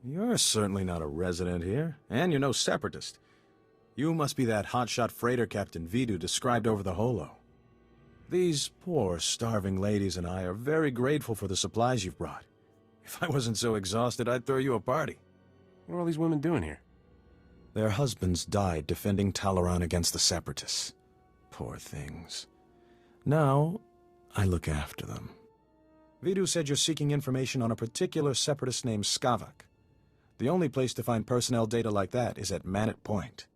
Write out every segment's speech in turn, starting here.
You're certainly not a resident here, and you're no separatist. You must be that hotshot freighter Captain Vidu described over the holo. These poor, starving ladies and I are very grateful for the supplies you've brought. If I wasn't so exhausted, I'd throw you a party. What are all these women doing here? Their husbands died defending Talon against the separatists. Poor things. Now, I look after them. Vidu said you're seeking information on a particular separatist named Skavak. The only place to find personnel data like that is at Manat Point.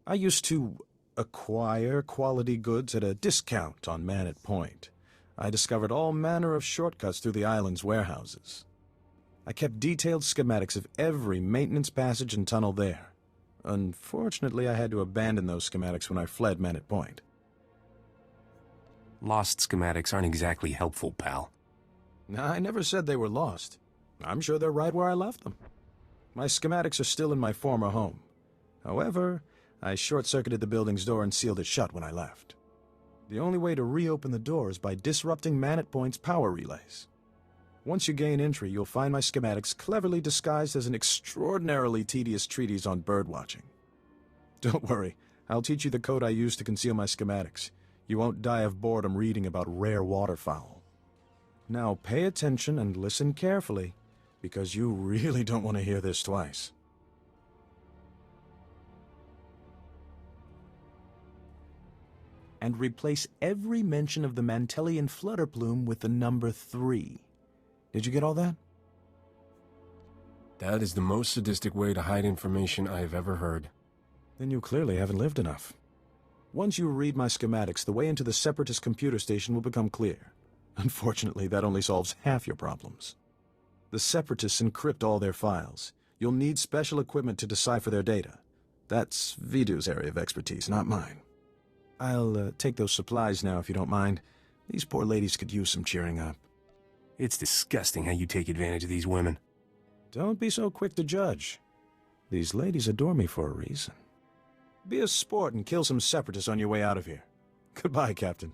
I used to acquire quality goods at a discount on Manat Point. I discovered all manner of shortcuts through the island's warehouses. I kept detailed schematics of every maintenance passage and tunnel there. Unfortunately, I had to abandon those schematics when I fled Manat Point. Lost schematics aren't exactly helpful, pal. I never said they were lost. I'm sure they're right where I left them. My schematics are still in my former home. However, I short-circuited the building's door and sealed it shut when I left. The only way to reopen the door is by disrupting Manat Point's power relays. Once you gain entry, you'll find my schematics cleverly disguised as an extraordinarily tedious treatise on birdwatching. Don't worry, I'll teach you the code I use to conceal my schematics. You won't die of boredom reading about rare waterfowl. Now pay attention and listen carefully, because you really don't want to hear this twice. And replace every mention of the Mantellian flutter plume with the number 3. Did you get all that? That is the most sadistic way to hide information I have ever heard. Then you clearly haven't lived enough. Once you read my schematics, the way into the Separatist computer station will become clear. Unfortunately, that only solves half your problems. The Separatists encrypt all their files. You'll need special equipment to decipher their data. That's Vidu's area of expertise, not mine. I'll take those supplies now, if you don't mind. These poor ladies could use some cheering up. It's disgusting how you take advantage of these women. Don't be so quick to judge. These ladies adore me for a reason. Be a sport and kill some separatists on your way out of here. Goodbye, Captain.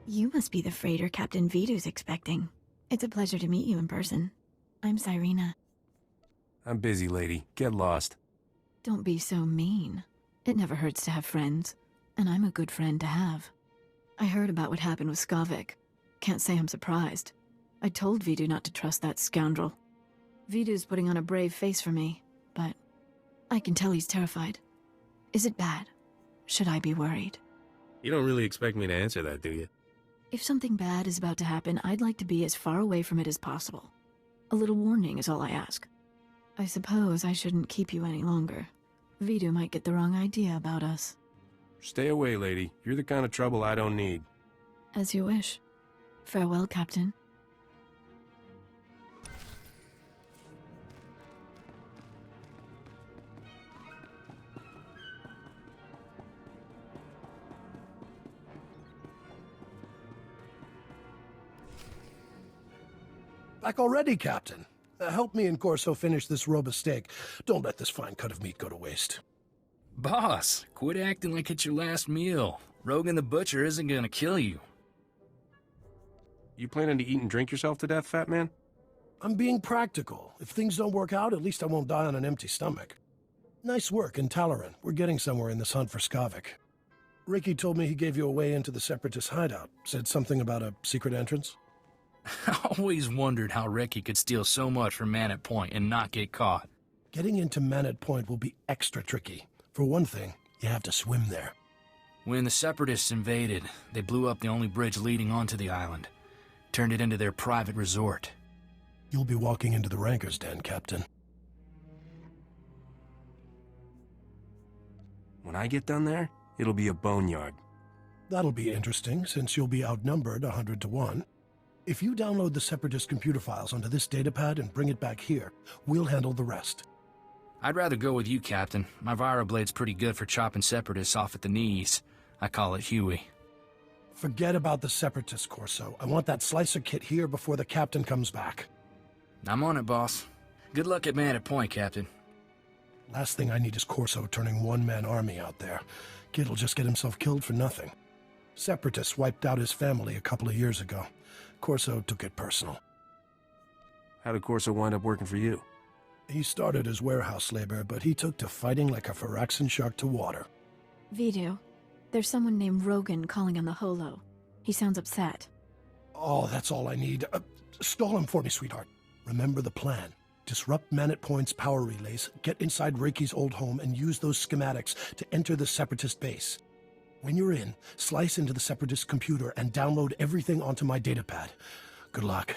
You must be the freighter Captain Vidu's expecting. It's a pleasure to meet you in person. I'm Cyrena. I'm busy, lady. Get lost. Don't be so mean. It never hurts to have friends, and I'm a good friend to have. I heard about what happened with Skavak. Can't say I'm surprised. I told Vidu not to trust that scoundrel. Vidu's putting on a brave face for me, but I can tell he's terrified. Is it bad? Should I be worried? You don't really expect me to answer that, do you? If something bad is about to happen, I'd like to be as far away from it as possible. A little warning is all I ask. I suppose I shouldn't keep you any longer. Vidu might get the wrong idea about us. Stay away, lady. You're the kind of trouble I don't need. As you wish. Farewell, Captain. Back already, Captain. Help me and Corso finish this robe of steak. Don't let this fine cut of meat go to waste. Boss, quit acting like it's your last meal. Rogan the Butcher isn't gonna kill you. You planning to eat and drink yourself to death, fat man? I'm being practical. If things don't work out, at least I won't die on an empty stomach. Nice work in Talon. We're getting somewhere in this hunt for Skavik. Ricky told me he gave you a way into the Separatist hideout. Said something about a secret entrance. I always wondered how Ricky could steal so much from Man at Point and not get caught. Getting into Man at Point will be extra tricky. For one thing, you have to swim there. When the Separatists invaded, they blew up the only bridge leading onto the island. Turned it into their private resort. You'll be walking into the Ranker's Den, Captain. When I get done there, it'll be a boneyard. That'll be interesting, since you'll be outnumbered 100 to 1. If you download the Separatist computer files onto this datapad and bring it back here, we'll handle the rest. I'd rather go with you, Captain. My Viroblade's pretty good for chopping Separatists off at the knees. I call it Huey. Forget about the Separatist, Corso. I want that slicer kit here before the Captain comes back. I'm on it, boss. Good luck at Man at Point, Captain. Last thing I need is Corso turning one-man army out there. Kid'll just get himself killed for nothing. Separatists wiped out his family a couple of years ago. Corso took it personal. How did Corso wind up working for you? He started as warehouse labor, but he took to fighting like a Phyraxan shark to water. Vidu, there's someone named Rogan calling on the Holo. He sounds upset. Oh, that's all I need. Stall him for me, sweetheart. Remember the plan. Disrupt Man at Point's power relays, get inside Reiki's old home, and use those schematics to enter the Separatist base. When you're in, slice into the Separatist computer and download everything onto my datapad. Good luck.